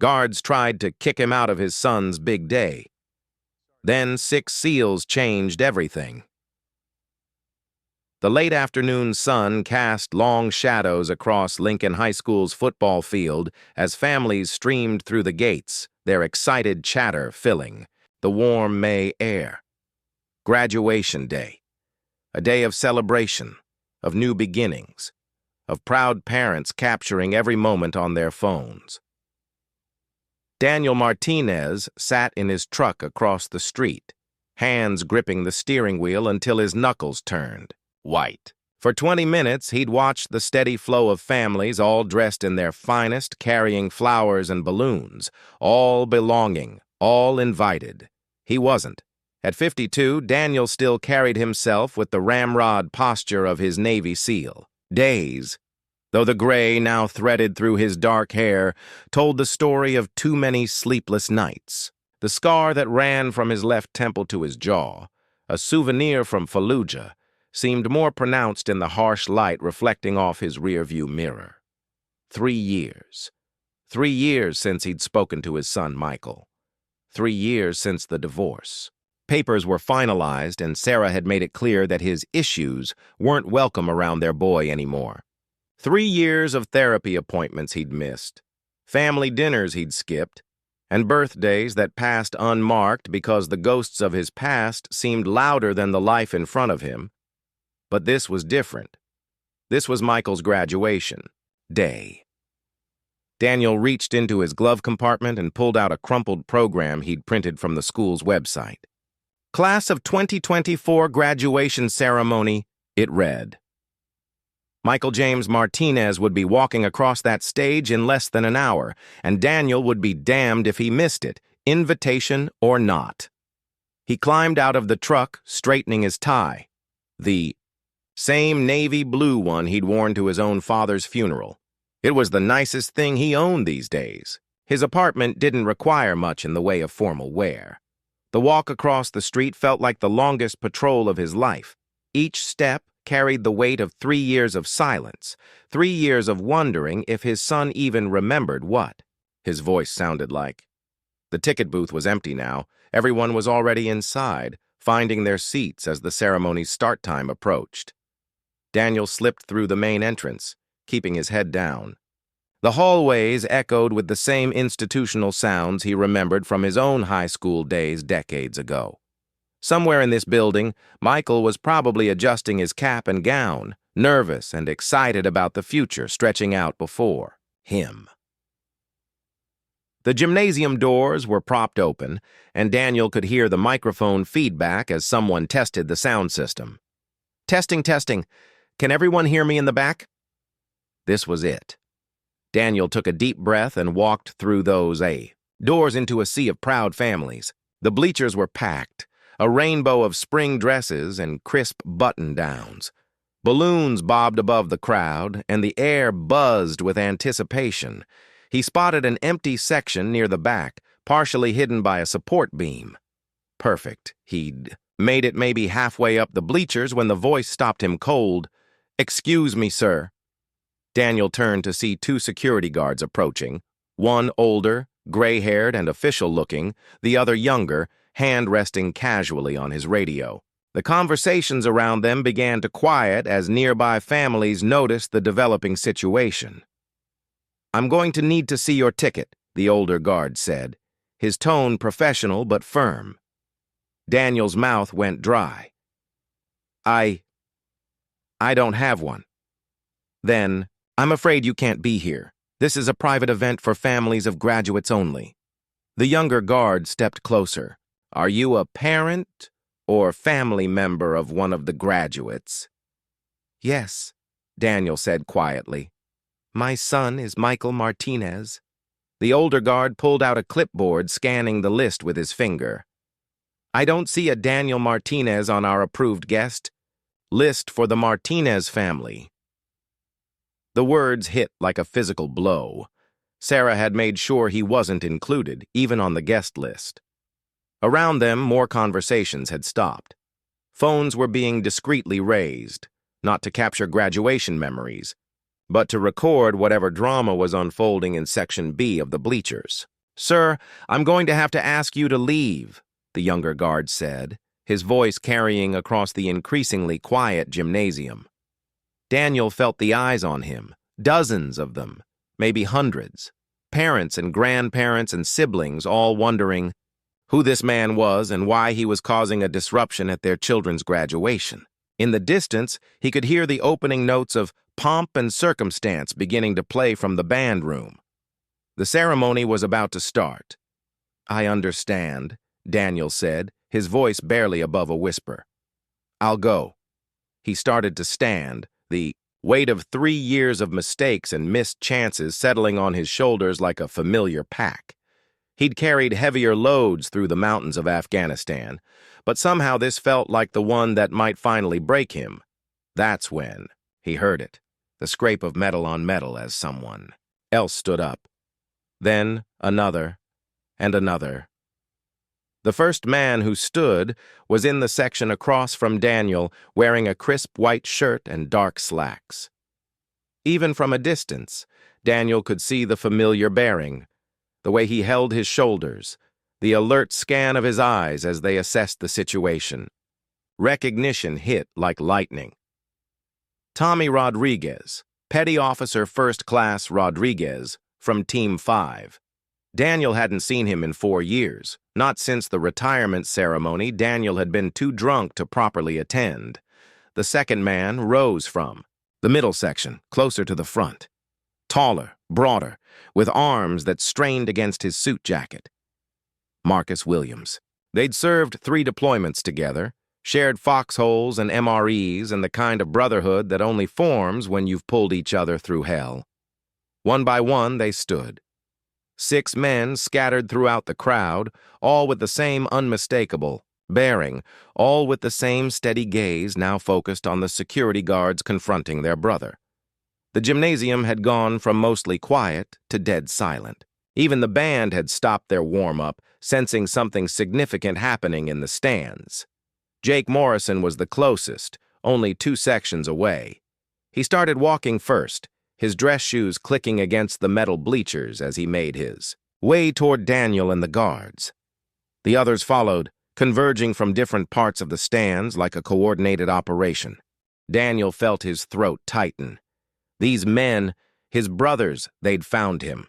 Guards tried to kick him out of his son's big day. Then 6 SEALs changed everything. The late afternoon sun cast long shadows across Lincoln High School's football field as families streamed through the gates, their excited chatter filling the warm May air. Graduation day. A day of celebration, of new beginnings, of proud parents capturing every moment on their phones. Daniel Martinez sat in his truck across the street, hands gripping the steering wheel until his knuckles turned white. For 20 minutes, he'd watched the steady flow of families, all dressed in their finest, carrying flowers and balloons, all belonging, all invited. He wasn't. At 52, Daniel still carried himself with the ramrod posture of his Navy SEAL. Days, though the gray now threaded through his dark hair, told the story of too many sleepless nights. The scar that ran from his left temple to his jaw, a souvenir from Fallujah, seemed more pronounced in the harsh light reflecting off his rearview mirror. 3 years. 3 years since he'd spoken to his son, Michael. 3 years since the divorce. Papers were finalized, and Sarah had made it clear that his issues weren't welcome around their boy anymore. 3 years of therapy appointments he'd missed, family dinners he'd skipped, and birthdays that passed unmarked because the ghosts of his past seemed louder than the life in front of him. But this was different. This was Michael's graduation day. Daniel reached into his glove compartment and pulled out a crumpled program he'd printed from the school's website. Class of 2024 graduation ceremony, it read. Michael James Martinez would be walking across that stage in less than an hour, and Daniel would be damned if he missed it, invitation or not. He climbed out of the truck, straightening his tie. The same navy blue one he'd worn to his own father's funeral. It was the nicest thing he owned these days. His apartment didn't require much in the way of formal wear. The walk across the street felt like the longest patrol of his life. Each step carried the weight of 3 years of silence, 3 years of wondering if his son even remembered what his voice sounded like. The ticket booth was empty now. Everyone was already inside, finding their seats as the ceremony's start time approached. Daniel slipped through the main entrance, keeping his head down. The hallways echoed with the same institutional sounds he remembered from his own high school days decades ago. Somewhere in this building, Michael was probably adjusting his cap and gown, nervous and excited about the future stretching out before him. The gymnasium doors were propped open, and Daniel could hear the microphone feedback as someone tested the sound system. Testing, testing. Can everyone hear me in the back? This was it. Daniel took a deep breath and walked through those doors into a sea of proud families. The bleachers were packed, a rainbow of spring dresses and crisp button-downs. Balloons bobbed above the crowd, and the air buzzed with anticipation. He spotted an empty section near the back, partially hidden by a support beam. Perfect. He'd made it maybe halfway up the bleachers when the voice stopped him cold. "Excuse me, sir." Daniel turned to see 2 security guards approaching, one older, gray-haired and official-looking, the other younger, hand resting casually on his radio. The conversations around them began to quiet as nearby families noticed the developing situation. "I'm going to need to see your ticket," the older guard said, his tone professional but firm. Daniel's mouth went dry. I don't have one." "Then, I'm afraid you can't be here. This is a private event for families of graduates only." The younger guard stepped closer. "Are you a parent or family member of one of the graduates?" "Yes," Daniel said quietly. "My son is Michael Martinez." The older guard pulled out a clipboard, scanning the list with his finger. "I don't see a Daniel Martinez on our approved guest list for the Martinez family." The words hit like a physical blow. Sarah had made sure he wasn't included, even on the guest list. Around them, more conversations had stopped. Phones were being discreetly raised, not to capture graduation memories, but to record whatever drama was unfolding in Section B of the bleachers. "Sir, I'm going to have to ask you to leave," the younger guard said, his voice carrying across the increasingly quiet gymnasium. Daniel felt the eyes on him, dozens of them, maybe hundreds. Parents and grandparents and siblings all wondering who this man was and why he was causing a disruption at their children's graduation. In the distance, he could hear the opening notes of Pomp and Circumstance beginning to play from the band room. The ceremony was about to start. "I understand," Daniel said, his voice barely above a whisper. "I'll go." He started to stand, the weight of 3 years of mistakes and missed chances settling on his shoulders like a familiar pack. He'd carried heavier loads through the mountains of Afghanistan, but somehow this felt like the one that might finally break him. That's when he heard it, the scrape of metal on metal as someone else stood up. Then another, and another. The first man who stood was in the section across from Daniel, wearing a crisp white shirt and dark slacks. Even from a distance, Daniel could see the familiar bearing, the way he held his shoulders, the alert scan of his eyes as they assessed the situation. Recognition hit like lightning. Tommy Rodriguez, Petty Officer First Class Rodriguez, from Team 5. Daniel hadn't seen him in 4 years. Not since the retirement ceremony, Daniel had been too drunk to properly attend. The second man rose from the middle section, closer to the front. Taller, broader, with arms that strained against his suit jacket. Marcus Williams. They'd served 3 deployments together, shared foxholes and MREs and the kind of brotherhood that only forms when you've pulled each other through hell. One by one, they stood. 6 men scattered throughout the crowd, all with the same unmistakable bearing, all with the same steady gaze now focused on the security guards confronting their brother. The gymnasium had gone from mostly quiet to dead silent. Even the band had stopped their warm-up, sensing something significant happening in the stands. Jake Morrison was the closest, only 2 sections away. He started walking first, his dress shoes clicking against the metal bleachers as he made his way toward Daniel and the guards. The others followed, converging from different parts of the stands like a coordinated operation. Daniel felt his throat tighten. These men, his brothers, they'd found him.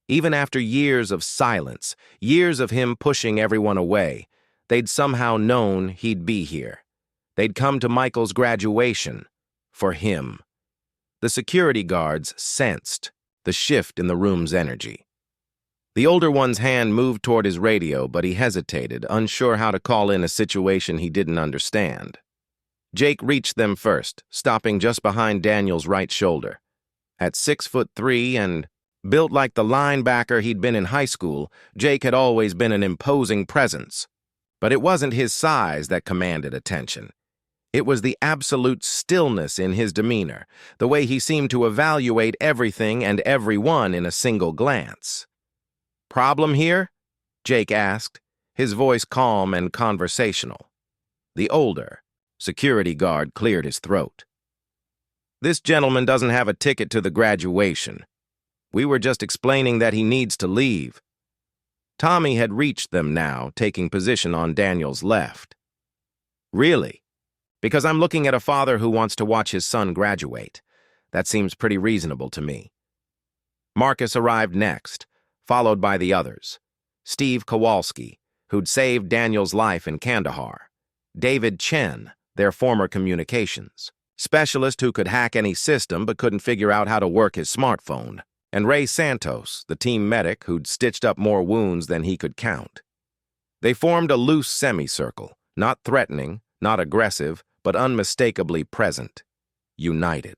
Even after years of silence, years of him pushing everyone away, they'd somehow known he'd be here. They'd come to Michael's graduation for him. The security guards sensed the shift in the room's energy. The older one's hand moved toward his radio, but he hesitated, unsure how to call in a situation he didn't understand. Jake reached them first, stopping just behind Daniel's right shoulder. At 6'3" and built like the linebacker he'd been in high school, Jake had always been an imposing presence. But it wasn't his size that commanded attention. It was the absolute stillness in his demeanor, the way he seemed to evaluate everything and everyone in a single glance. "Problem here?" Jake asked, his voice calm and conversational. The older security guard cleared his throat. "This gentleman doesn't have a ticket to the graduation. We were just explaining that he needs to leave." Tommy had reached them now, taking position on Daniel's left. "Really? Because I'm looking at a father who wants to watch his son graduate. That seems pretty reasonable to me." Marcus arrived next, followed by the others. Steve Kowalski, who'd saved Daniel's life in Kandahar. David Chen, their former communications specialist who could hack any system but couldn't figure out how to work his smartphone. And Ray Santos, the team medic who'd stitched up more wounds than he could count. They formed a loose semicircle, not threatening, not aggressive, but unmistakably present, united.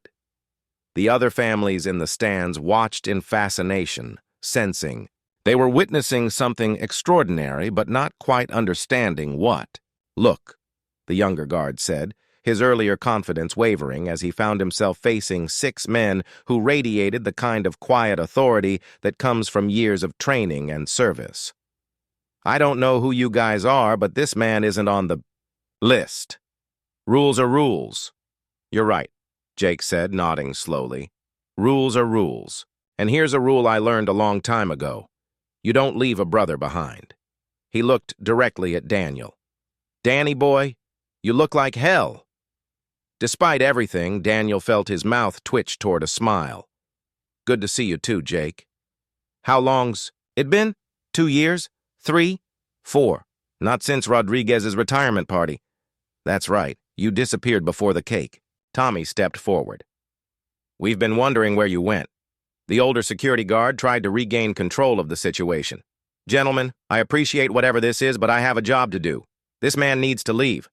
The other families in the stands watched in fascination, sensing they were witnessing something extraordinary but not quite understanding what. "Look," the younger guard said, his earlier confidence wavering as he found himself facing 6 men who radiated the kind of quiet authority that comes from years of training and service. "I don't know who you guys are, but this man isn't on the list. Rules are rules." "You're right," Jake said, nodding slowly. "Rules are rules. And here's a rule I learned a long time ago. You don't leave a brother behind. He looked directly at Daniel. Danny boy, you look like hell. Despite everything, Daniel felt his mouth twitch toward a smile. Good to see you too, Jake. How long's it been? 2 years? 3? 4? Not since Rodriguez's retirement party. That's right, you disappeared before the cake. Tommy stepped forward. We've been wondering where you went. The older security guard tried to regain control of the situation. Gentlemen, I appreciate whatever this is, but I have a job to do. This man needs to leave.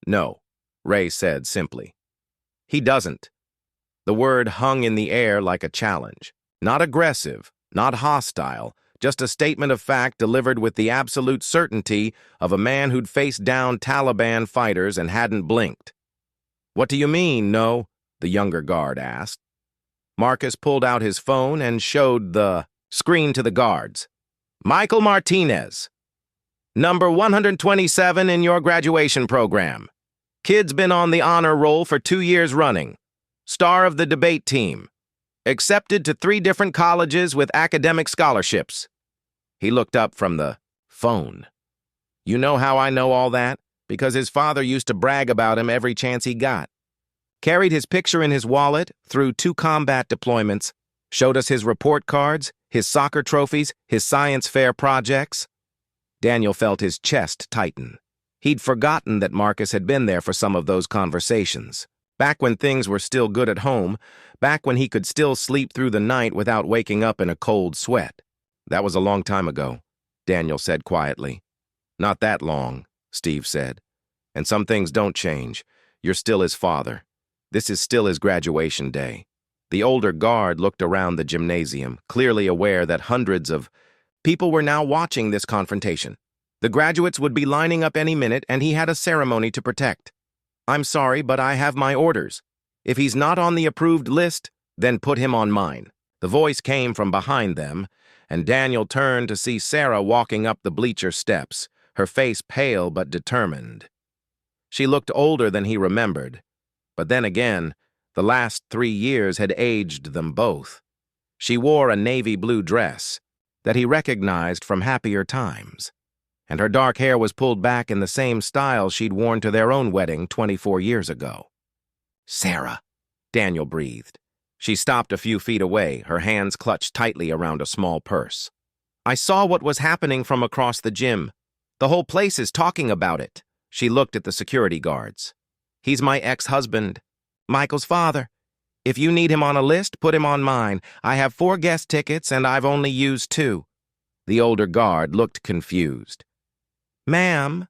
No, Ray said simply. He doesn't. The word hung in the air like a challenge. Not aggressive, not hostile, just a statement of fact delivered with the absolute certainty of a man who'd faced down Taliban fighters and hadn't blinked. What do you mean, no? The younger guard asked. Marcus pulled out his phone and showed the screen to the guards. Michael Martinez, number 127 in your graduation program. Kid's been on the honor roll for 2 years running. Star of the debate team. Accepted to 3 different colleges with academic scholarships. He looked up from the phone. You know how I know all that? Because his father used to brag about him every chance he got. Carried his picture in his wallet through 2 combat deployments, showed us his report cards, his soccer trophies, his science fair projects. Daniel felt his chest tighten. He'd forgotten that Marcus had been there for some of those conversations. Back when things were still good at home, back when he could still sleep through the night without waking up in a cold sweat. That was a long time ago, Daniel said quietly. Not that long, Steve said. And some things don't change. You're still his father. This is still his graduation day. The older guard looked around the gymnasium, clearly aware that hundreds of people were now watching this confrontation. The graduates would be lining up any minute, and he had a ceremony to protect. I'm sorry, but I have my orders. If he's not on the approved list, then put him on mine. The voice came from behind them, and Daniel turned to see Sarah walking up the bleacher steps, her face pale but determined. She looked older than he remembered, but then again, the last 3 years had aged them both. She wore a navy blue dress that he recognized from happier times, and her dark hair was pulled back in the same style she'd worn to their own wedding 24 years ago. Sarah, Daniel breathed. She stopped a few feet away, her hands clutched tightly around a small purse. I saw what was happening from across the gym. The whole place is talking about it. She looked at the security guards. He's my ex-husband, Michael's father. If you need him on a list, put him on mine. I have 4 guest tickets and I've only used 2. The older guard looked confused. Ma'am,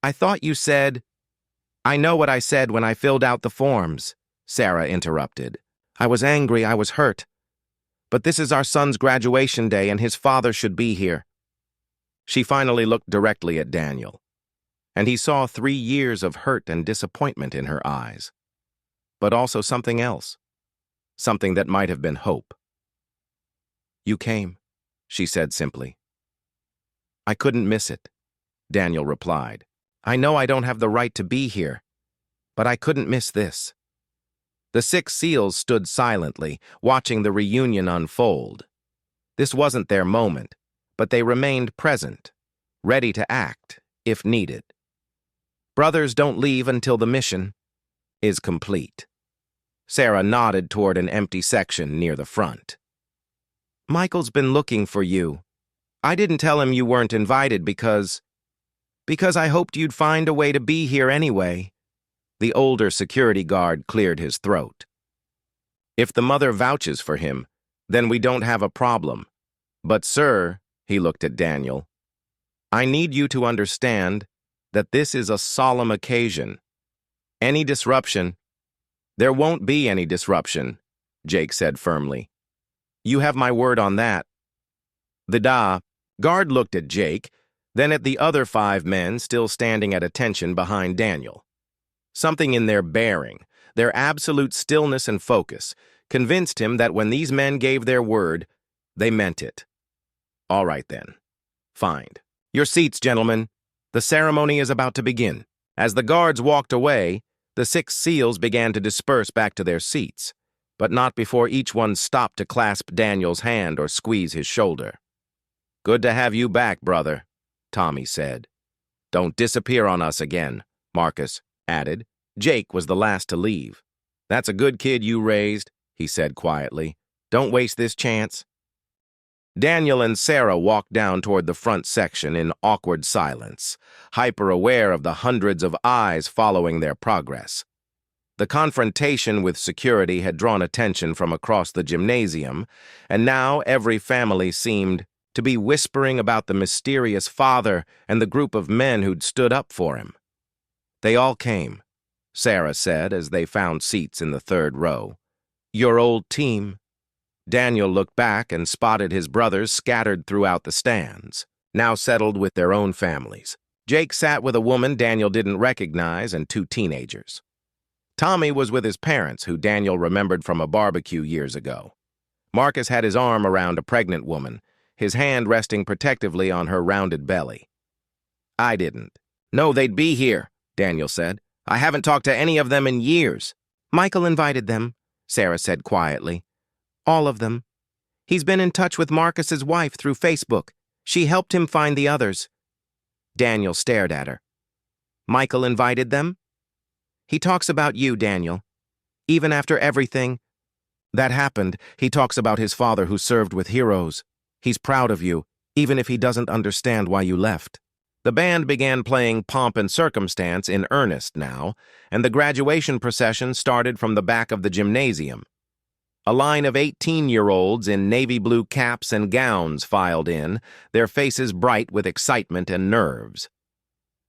I thought you said... I know what I said when I filled out the forms, Sarah interrupted. I was angry, I was hurt. But this is our son's graduation day and his father should be here. She finally looked directly at Daniel, and he saw 3 years of hurt and disappointment in her eyes. But also something else, something that might have been hope. You came, she said simply. I couldn't miss it, Daniel replied. I know I don't have the right to be here, but I couldn't miss this. The 6 SEALs stood silently, watching the reunion unfold. This wasn't their moment, but they remained present, ready to act, if needed. Brothers don't leave until the mission is complete. Sarah nodded toward an empty section near the front. Michael's been looking for you. I didn't tell him you weren't invited because I hoped you'd find a way to be here anyway. The older security guard cleared his throat. If the mother vouches for him, then we don't have a problem. But sir, he looked at Daniel, I need you to understand that this is a solemn occasion. Any disruption... There won't be any disruption, Jake said firmly. You have my word on that. The guard looked at Jake, then at the other 5 men still standing at attention behind Daniel. Something in their bearing, their absolute stillness and focus, convinced him that when these men gave their word, they meant it. All right then. Fine. Your seats, gentlemen. The ceremony is about to begin. As the guards walked away, the 6 SEALs began to disperse back to their seats, but not before each one stopped to clasp Daniel's hand or squeeze his shoulder. Good to have you back, brother, Tommy said. Don't disappear on us again, Marcus added. Jake was the last to leave. That's a good kid you raised, he said quietly. Don't waste this chance. Daniel and Sarah walked down toward the front section in awkward silence, hyper-aware of the hundreds of eyes following their progress. The confrontation with security had drawn attention from across the gymnasium, and now every family seemed to be whispering about the mysterious father and the group of men who'd stood up for him. They all came, Sarah said as they found seats in the third row. Your old team. Daniel looked back and spotted his brothers scattered throughout the stands, now settled with their own families. Jake sat with a woman Daniel didn't recognize and two teenagers. Tommy was with his parents, who Daniel remembered from a barbecue years ago. Marcus had his arm around a pregnant woman, his hand resting protectively on her rounded belly. I didn't. No, they'd be here, Daniel said. I haven't talked to any of them in years. Michael invited them, Sarah said quietly. All of them. He's been in touch with Marcus's wife through Facebook. She helped him find the others. Daniel stared at her. Michael invited them? He talks about you, Daniel. Even after everything that happened, he talks about his father who served with heroes. He's proud of you, even if he doesn't understand why you left. The band began playing Pomp and Circumstance in earnest now, and the graduation procession started from the back of the gymnasium. A line of 18-year-olds in navy blue caps and gowns filed in, their faces bright with excitement and nerves.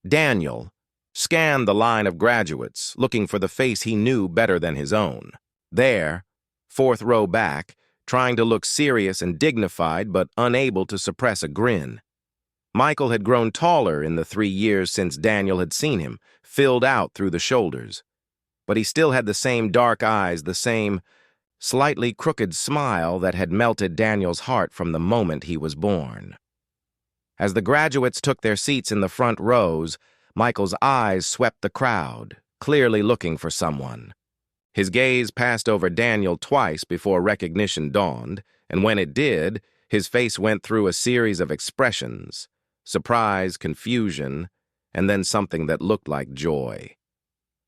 Daniel scanned the line of graduates, looking for the face he knew better than his own. There, fourth row back, trying to look serious and dignified but unable to suppress a grin. Michael had grown taller in the 3 years since Daniel had seen him, filled out through the shoulders. But he still had the same dark eyes, the same slightly crooked smile that had melted Daniel's heart from the moment he was born. As the graduates took their seats in the front rows, Michael's eyes swept the crowd, clearly looking for someone. His gaze passed over Daniel twice before recognition dawned, and when it did, his face went through a series of expressions: surprise, confusion, and then something that looked like joy.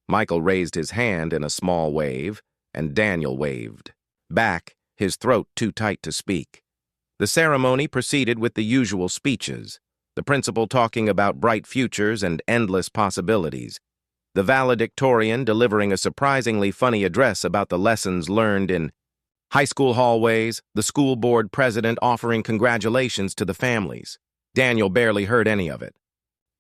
Michael raised his hand in a small wave, and Daniel waved. Back, his throat too tight to speak. The ceremony proceeded with the usual speeches, the principal talking about bright futures and endless possibilities, the valedictorian delivering a surprisingly funny address about the lessons learned in high school hallways, the school board president offering congratulations to the families. Daniel barely heard any of it.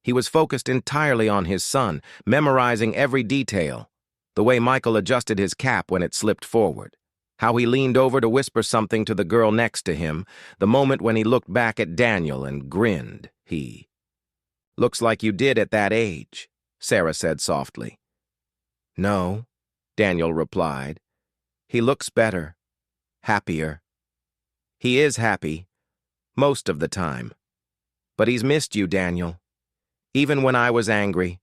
He was focused entirely on his son, memorizing every detail, the way Michael adjusted his cap when it slipped forward, how he leaned over to whisper something to the girl next to him, the moment when he looked back at Daniel and grinned. Looks like you did at that age, Sarah said softly. No, Daniel replied. He looks better, happier. He is happy, most of the time. But he's missed you, Daniel. Even when I was angry,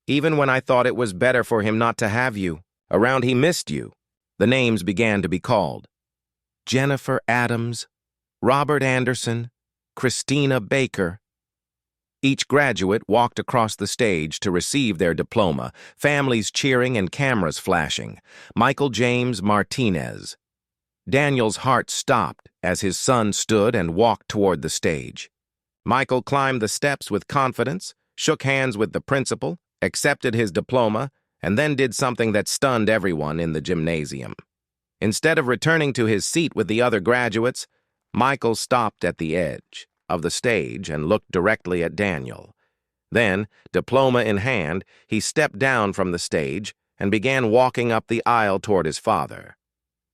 even when I thought it was better for him not to have you around, he missed you. The names began to be called. Jennifer Adams, Robert Anderson, Christina Baker. Each graduate walked across the stage to receive their diploma, families cheering and cameras flashing. Michael James Martinez. Daniel's heart stopped as his son stood and walked toward the stage. Michael climbed the steps with confidence, shook hands with the principal, accepted his diploma, and then did something that stunned everyone in the gymnasium. Instead of returning to his seat with the other graduates, Michael stopped at the edge of the stage and looked directly at Daniel. Then, diploma in hand, he stepped down from the stage and began walking up the aisle toward his father.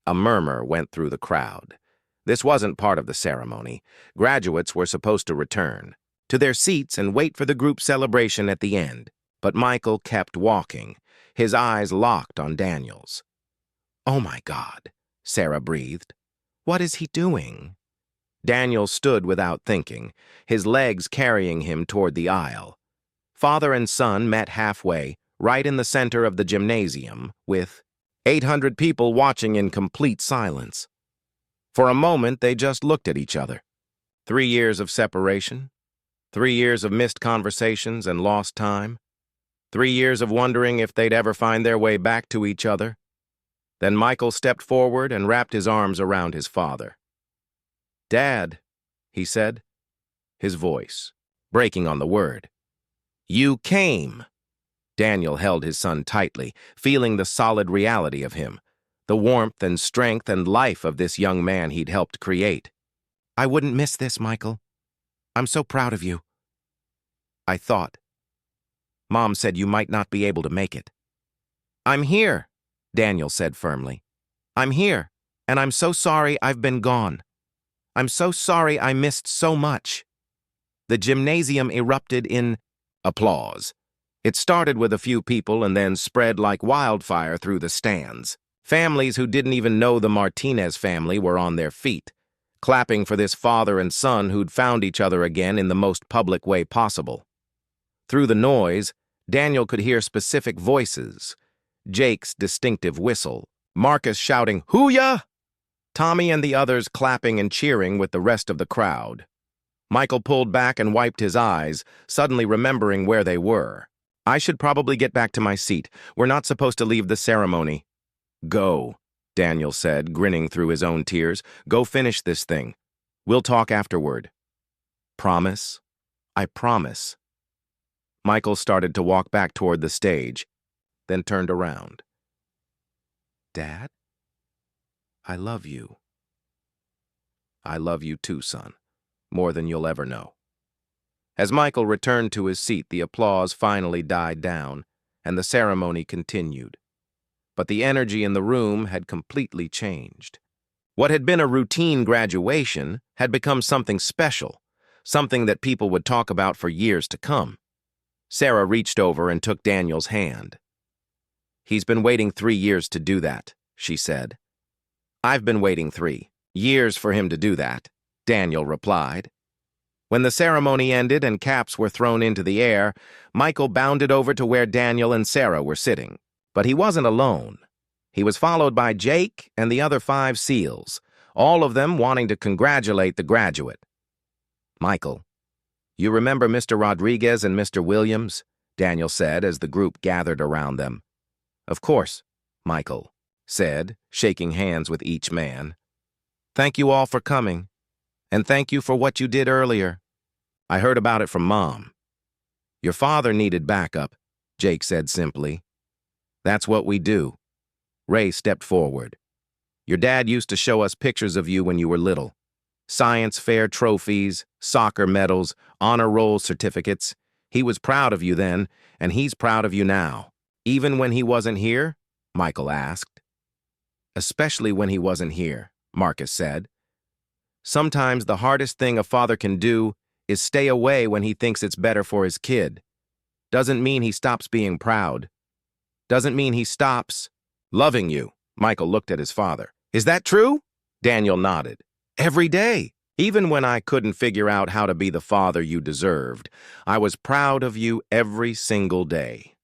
A murmur went through the crowd. This wasn't part of the ceremony. Graduates were supposed to return to their seats and wait for the group celebration at the end. But Michael kept walking, his eyes locked on Daniel's. Oh my God, Sarah breathed. What is he doing? Daniel stood without thinking, his legs carrying him toward the aisle. Father and son met halfway, right in the center of the gymnasium, with 800 people watching in complete silence. For a moment, they just looked at each other. 3 years of separation, 3 years of missed conversations and lost time, 3 years of wondering if they'd ever find their way back to each other. Then Michael stepped forward and wrapped his arms around his father. "Dad," he said, his voice breaking on the word. "You came." Daniel held his son tightly, feeling the solid reality of him, the warmth and strength and life of this young man he'd helped create. "I wouldn't miss this, Michael. I'm so proud of you." "I thought. Mom said you might not be able to make it." "I'm here," Daniel said firmly. "I'm here, and I'm so sorry I've been gone. I'm so sorry I missed so much." The gymnasium erupted in applause. It started with a few people and then spread like wildfire through the stands. Families who didn't even know the Martinez family were on their feet, clapping for this father and son who'd found each other again in the most public way possible. Through the noise, Daniel could hear specific voices: Jake's distinctive whistle, Marcus shouting, "Hoo-yah!" Tommy and the others clapping and cheering with the rest of the crowd. Michael pulled back and wiped his eyes, suddenly remembering where they were. "I should probably get back to my seat. We're not supposed to leave the ceremony." "Go," Daniel said, grinning through his own tears. "Go finish this thing. We'll talk afterward." "Promise?" "I promise." Michael started to walk back toward the stage, then turned around. "Dad, I love you." "I love you too, son. More than you'll ever know." As Michael returned to his seat, the applause finally died down, and the ceremony continued. But the energy in the room had completely changed. What had been a routine graduation had become something special, something that people would talk about for years to come. Sarah reached over and took Daniel's hand. "He's been waiting 3 years to do that," she said. "I've been waiting 3 years for him to do that," Daniel replied. When the ceremony ended and caps were thrown into the air, Michael bounded over to where Daniel and Sarah were sitting. But he wasn't alone. He was followed by Jake and the other 5 SEALs, all of them wanting to congratulate the graduate. "Michael, you remember Mr. Rodriguez and Mr. Williams?" Daniel said as the group gathered around them. "Of course," Michael said, shaking hands with each man. "Thank you all for coming, and thank you for what you did earlier. I heard about it from Mom." "Your father needed backup," Jake said simply. "That's what we do." Ray stepped forward. "Your dad used to show us pictures of you when you were little. Science fair trophies, soccer medals, honor roll certificates. He was proud of you then, and he's proud of you now." "Even when he wasn't here?" Michael asked. "Especially when he wasn't here," Marcus said. "Sometimes the hardest thing a father can do is stay away when he thinks it's better for his kid. Doesn't mean he stops being proud. Doesn't mean he stops loving you." Michael looked at his father. "Is that true?" Daniel nodded. "Every day. Even when I couldn't figure out how to be the father you deserved, I was proud of you every single day."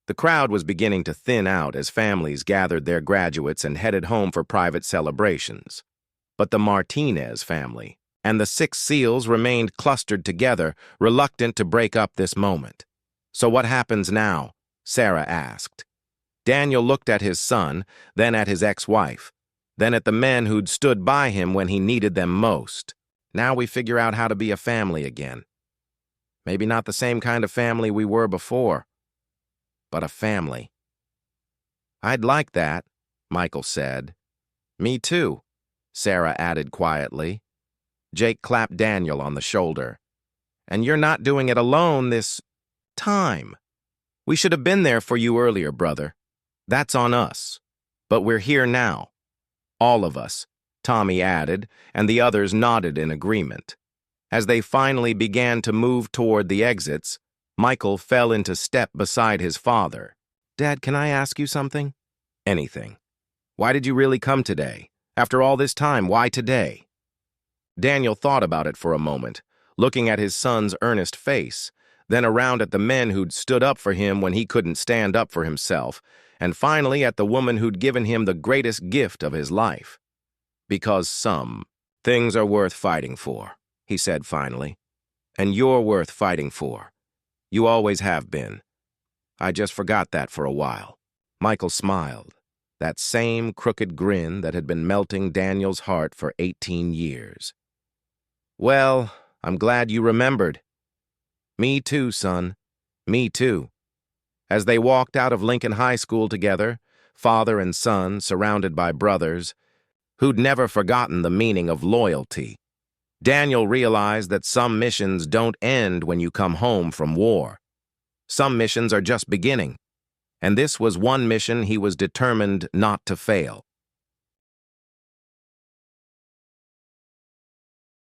The crowd was beginning to thin out as families gathered their graduates and headed home for private celebrations. But the Martinez family and the 6 SEALs remained clustered together, reluctant to break up this moment. "So what happens now?" Sarah asked. Daniel looked at his son, then at his ex-wife, then at the men who'd stood by him when he needed them most. "Now we figure out how to be a family again. Maybe not the same kind of family we were before, but a family." "I'd like that," Michael said. "Me too," Sarah added quietly. Jake clapped Daniel on the shoulder. "And you're not doing it alone this time. We should have been there for you earlier, brother. That's on us. But we're here now. All of us," Tommy added, and the others nodded in agreement. As they finally began to move toward the exits, Michael fell into step beside his father. "Dad, can I ask you something?" "Anything." "Why did you really come today? After all this time, why today?" Daniel thought about it for a moment, looking at his son's earnest face, then around at the men who'd stood up for him when he couldn't stand up for himself, and finally at the woman who'd given him the greatest gift of his life. Because some things are worth fighting for. he said finally. "And you're worth fighting for. You always have been. I just forgot that for a while." Michael smiled, that same crooked grin that had been melting Daniel's heart for 18 years. "Well, I'm glad you remembered." "Me too, son. Me too." As they walked out of Lincoln High School together, father and son, surrounded by brothers, who'd never forgotten the meaning of loyalty, Daniel realized that some missions don't end when you come home from war. Some missions are just beginning, and this was one mission he was determined not to fail.